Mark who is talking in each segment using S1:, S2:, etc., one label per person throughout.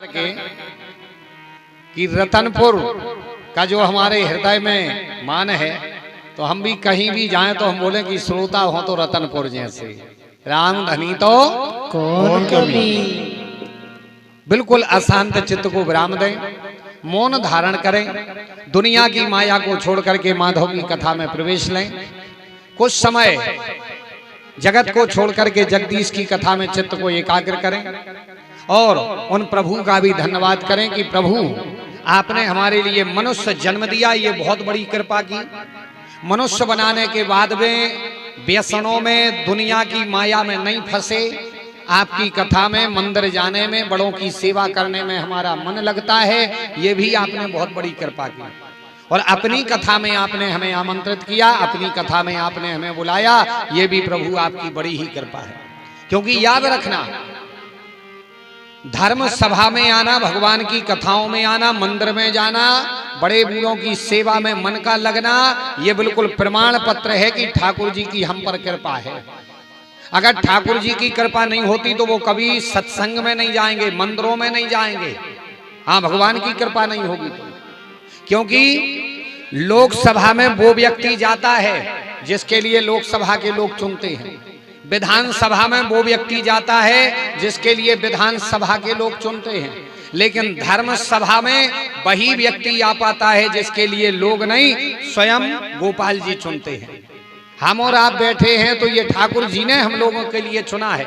S1: के कि रतनपुर का जो हमारे हृदय में मान है, तो हम भी कहीं भी जाएं तो हम बोले कि श्रोता हो तो रतनपुर जैसे, राम धनी तो कौन कमी। बिल्कुल अशांत चित्त को विराम दें, मौन धारण करें, दुनिया की माया को छोड़ करके माधव की कथा में प्रवेश लें। कुछ समय जगत को छोड़ करके जगदीश की कथा में चित्त को एकाग्र करें और उन प्रभु का भी धन्यवाद करें कि प्रभु आपने हमारे लिए मनुष्य जन्म दिया, ये बहुत बड़ी कृपा की। मनुष्य बनाने के बाद में व्यसनों में, दुनिया की माया में नहीं फंसे, आपकी कथा में, मंदिर जाने में, बड़ों की सेवा करने में हमारा मन लगता है, ये भी आपने बहुत बड़ी कृपा की। और अपनी कथा में आपने हमें आमंत्रित किया, अपनी कथा में आपने हमें बुलाया, ये भी प्रभु आपकी बड़ी ही कृपा है। क्योंकि याद रखना, धर्म सभा में आना, भगवान की कथाओं में आना, मंदिर में जाना, बड़े बूढ़ों की सेवा में मन का लगना, ये बिल्कुल प्रमाण पत्र है कि ठाकुर जी की हम पर कृपा है। अगर ठाकुर जी की कृपा नहीं होती तो वो कभी सत्संग में नहीं जाएंगे, मंदिरों में नहीं जाएंगे। हाँ, भगवान की कृपा नहीं होगी तो। क्योंकि लोकसभा में वो व्यक्ति जाता है जिसके लिए लोकसभा के लोग चुनते हैं, विधानसभा में वो व्यक्ति जाता है जिसके लिए विधानसभा के लोग चुनते हैं, लेकिन धर्म सभा में वही व्यक्ति आ पाता है जिसके लिए लोग नहीं, स्वयं गोपाल जी चुनते हैं। हम और आप बैठे हैं तो ये ठाकुर जी ने हम लोगों के लिए चुना है।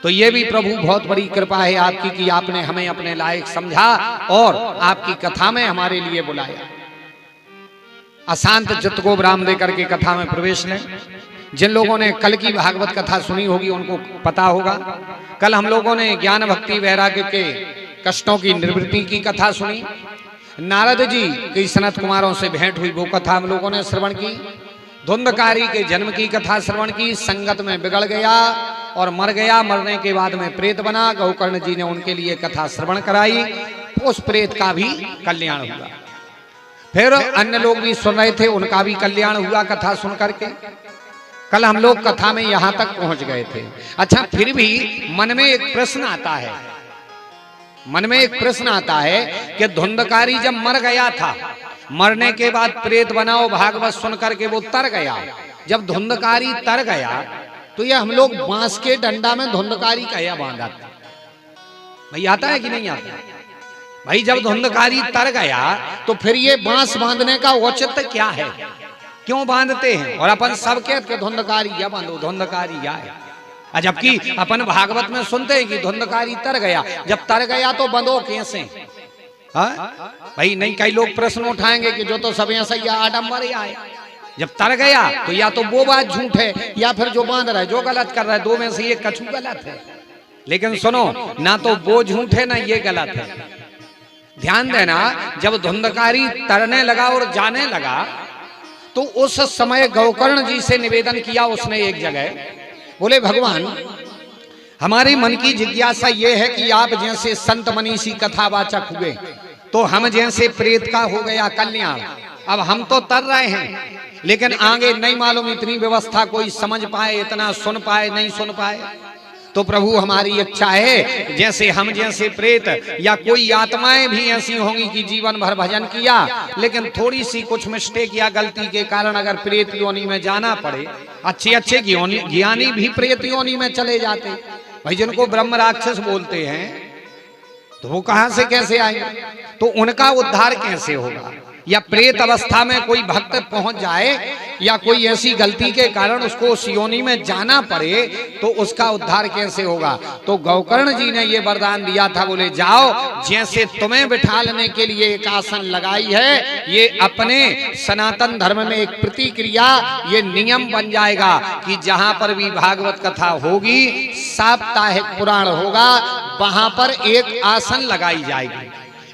S1: तो ये भी प्रभु बहुत बड़ी कृपा है आपकी कि आपने हमें अपने लायक समझा और आपकी कथा में हमारे लिए बुलाया। अशांत चित्त को विराम दे करके कथा में प्रवेश लें। जिन लोगों ने कल की भागवत कथा सुनी होगी उनको पता होगा, कल हम लोगों ने ज्ञान भक्ति वैराग्य के कष्टों की निवृत्ति की कथा सुनी। नारद जी की सनत कुमारों से भेंट हुई, वो कथा हम लोगों ने श्रवण की। धुंधकारी के जन्म की कथा श्रवण की। संगत में बिगड़ गया और मर गया, मरने के बाद में प्रेत बना। गौकर्ण जी ने उनके लिए कथा श्रवण कराई, उस प्रेत का भी कल्याण हुआ। फिर अन्य लोग भी सुन रहे थे, उनका भी कल्याण हुआ कथा सुन करके। कल हम लोग कथा में यहां तक पहुंच गए थे। अच्छा, फिर भी मन में एक प्रश्न आता है, मन में एक प्रश्न आता है कि धुंधकारी जब मर गया था, मरने के बाद प्रेत बनाओ, भागवत सुन करके वो तर गया। जब धुंधकारी तर गया तो ये हम लोग बांस के डंडा में धुंधकारी कया बांधा था। भाई आता है कि नहीं आता? भाई जब धुंधकारी तर गया तो फिर ये बांस बांधने का औचित्य क्या है? क्यों बांधते हैं? और अपन सब कहते धुंधकारी या बांधो, धुंधकारी या है। जबकि अपन भागवत में सुनते हैं कि धुंधकारी तर गया। जब तर गया तो बंधो कैसे? भाई नहीं, कई लोग प्रश्न उठाएंगे कि जो तो सब ऐसा ही आडम्बर ही आए। जब तर गया तो या तो वो बात झूठ है या फिर जो बांध रहा है, जो गलत कर रहा है, दो में से ये कछु गलत है। लेकिन सुनो, ना तो वो झूठ है ना ये गलत है। ध्यान देना, जब धुंधकारी तरने लगा और जाने लगा तो उस समय गौकर्ण जी से निवेदन किया उसने एक जगह, बोले भगवान हमारी मन की जिज्ञासा ये है कि आप जैसे संत मनीषी कथावाचक हुए तो हम जैसे प्रेत का हो गया कल्याण। अब हम तो तर रहे हैं, लेकिन आगे नहीं मालूम इतनी व्यवस्था कोई समझ पाए, इतना सुन पाए, नहीं सुन पाए। तो प्रभु हमारी इच्छा है जैसे हम जैसे प्रेत या कोई आत्माएं भी ऐसी होंगी कि जीवन भर भजन किया, लेकिन थोड़ी सी कुछ मिस्टेक या गलती के कारण अगर प्रेत योनि में जाना पड़े, अच्छे अच्छे ज्ञानी भी प्रेत योनि में चले जाते। भाई जिनको ब्रह्म राक्षस बोलते हैं तो वो कहां से कैसे आएंगे? तो उनका उद्धार कैसे होगा? या प्रेत अवस्था में कोई भक्त पहुंच जाए या कोई ऐसी गलती के कारण उसको उस योनि में जाना पड़े तो उसका उद्धार कैसे होगा? तो गौकर्ण जी ने ये वरदान दिया था, बोले जाओ जैसे तुम्हें बिठाने के लिए एक आसन लगाई है, ये अपने सनातन धर्म में एक प्रतिक्रिया, ये नियम बन जाएगा कि जहां पर भी भागवत कथा होगी, साप्ताहिक पुराण होगा, वहां पर एक आसन लगाई जाएगी।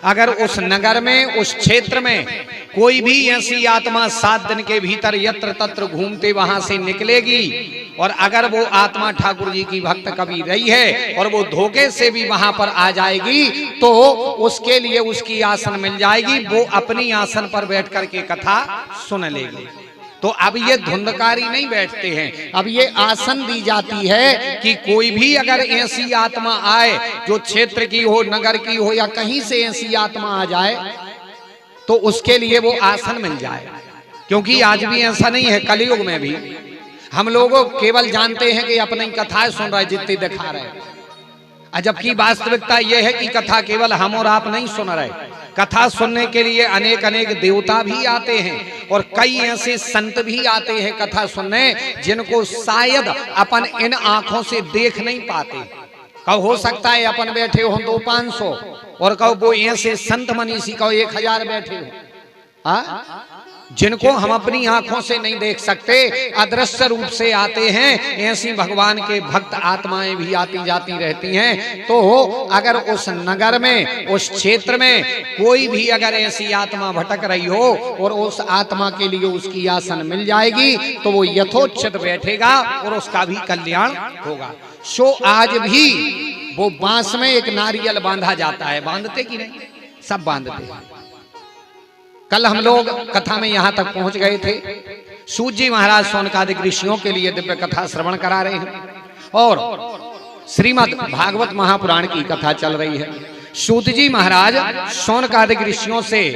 S1: अगर उस नगर में, उस क्षेत्र में कोई भी ऐसी आत्मा 7 दिन के भीतर यत्र तत्र घूमते वहां से निकलेगी और अगर वो आत्मा ठाकुर जी की भक्त कभी रही है और वो धोखे से भी वहां पर आ जाएगी तो उसके लिए उसकी आसन मिल जाएगी, वो अपनी आसन पर बैठ करके कथा सुन लेगी। तो अब ये धुंधकारी नहीं बैठते हैं, अब ये आसन दी जाती है कि कोई भी अगर ऐसी आत्मा आए जो क्षेत्र की हो, नगर की हो, या कहीं से ऐसी आत्मा आ जाए तो उसके लिए वो आसन मिल जाए। क्योंकि आज भी ऐसा नहीं है, कलयुग में भी हम लोग केवल जानते हैं कि अपनी कथाएं सुन रहे, जितनी दिखा रहे, जबकि वास्तविकता यह है कि कथा केवल हम और आप नहीं सुन रहे, कथा सुनने के लिए अनेक अनेक देवता भी आते हैं और कई ऐसे संत भी आते हैं कथा सुनने, जिनको शायद अपन इन आंखों से देख नहीं पाते। कब हो सकता है अपन बैठे हो 200-500 और कब वो ऐसे संत मनीषी कहो 1000 बैठे हो, जिनको हम अपनी आंखों से नहीं देख सकते, अदृश्य रूप से आते हैं। ऐसी भगवान के भक्त आत्माएं भी आती जाती रहती हैं। तो अगर उस नगर में, उस क्षेत्र में कोई भी अगर ऐसी आत्मा भटक रही हो और उस आत्मा के लिए उसकी आसन मिल जाएगी तो वो यथोचित बैठेगा और उसका भी कल्याण होगा। सो आज भी वो बांस में एक नारियल बांधा जाता है, बांधते कि नहीं? सब बांधते हैं। कल हम लोग कथा में यहां तक पहुंच गए थे, सूत जी महाराज शौनकादिक ऋषियों के लिए दिव्य कथा श्रवण करा रहे हैं और श्रीमद् भागवत महापुराण की कथा चल रही है। सूत जी महाराज शौनकादिक ऋषियों से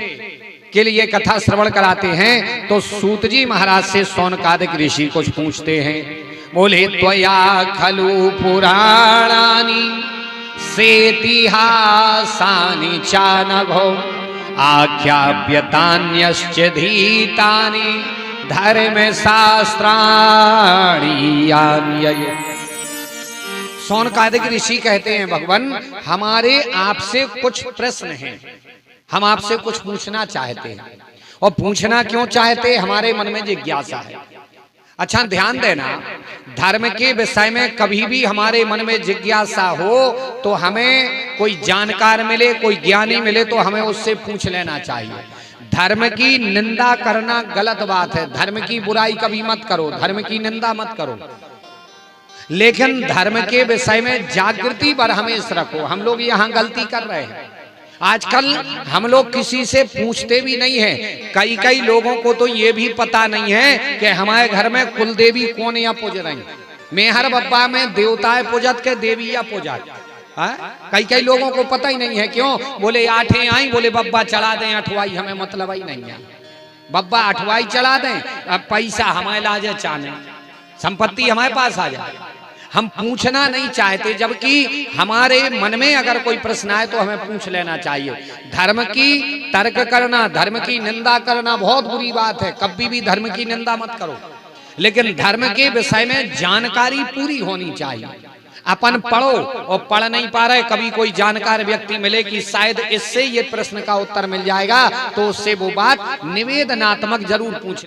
S1: के लिए कथा श्रवण कराते हैं तो सूत जी महाराज से शौनकादिक ऋषि कुछ पूछते हैं। बोले त्वया खलु पुराणानि सेतिहासानि चानघो आख्याप्यतान्यश्च धीतानि धर्म शास्त्राणि यान्यये। शौनकादिक ऋषि कहते हैं, भगवान हमारे आपसे कुछ प्रश्न हैं, हम आपसे कुछ पूछना चाहते हैं। और पूछना क्यों चाहते? हमारे मन में जिज्ञासा है। अच्छा ध्यान देना, धर्म के विषय में कभी भी हमारे मन में जिज्ञासा हो तो हमें कोई जानकार मिले, कोई ज्ञानी मिले तो हमें उससे पूछ लेना चाहिए। धर्म की निंदा करना गलत बात है, धर्म की बुराई कभी मत करो, धर्म की निंदा मत करो, लेकिन धर्म के विषय में जागृति पर हमेशा रखो। हम लोग यहाँ गलती कर रहे हैं, आजकल हम लोग किसी से पूछते भी नहीं है। कई लोगों को तो ये भी पता नहीं है कि हमारे घर में कुल देवी कौन या पूज रही। मेहर बब्बा में देवताएं पूजत के देवी या पूजत, कई लोगों को पता ही नहीं है। क्यों? बोले 8 आई, बोले बब्बा चढ़ा दें 8वाई, हमें मतलब ही नहीं है। बब्बा 8वाई चढ़ा दें, अब पैसा हमारे लाजे चाहे, संपत्ति हमारे पास आ जाए। हम पूछना नहीं चाहते, जबकि हमारे मन में अगर कोई प्रश्न आए तो हमें पूछ लेना चाहिए। धर्म की तर्क करना, धर्म की निंदा करना बहुत बुरी बात है, कभी भी धर्म की निंदा मत करो, लेकिन धर्म के विषय में जानकारी पूरी होनी चाहिए। अपन पढ़ो और पढ़ नहीं पा रहे, कभी कोई जानकार व्यक्ति मिले कि शायद इससे ये प्रश्न का उत्तर मिल जाएगा तो उससे वो बात निवेदनात्मक जरूर पूछ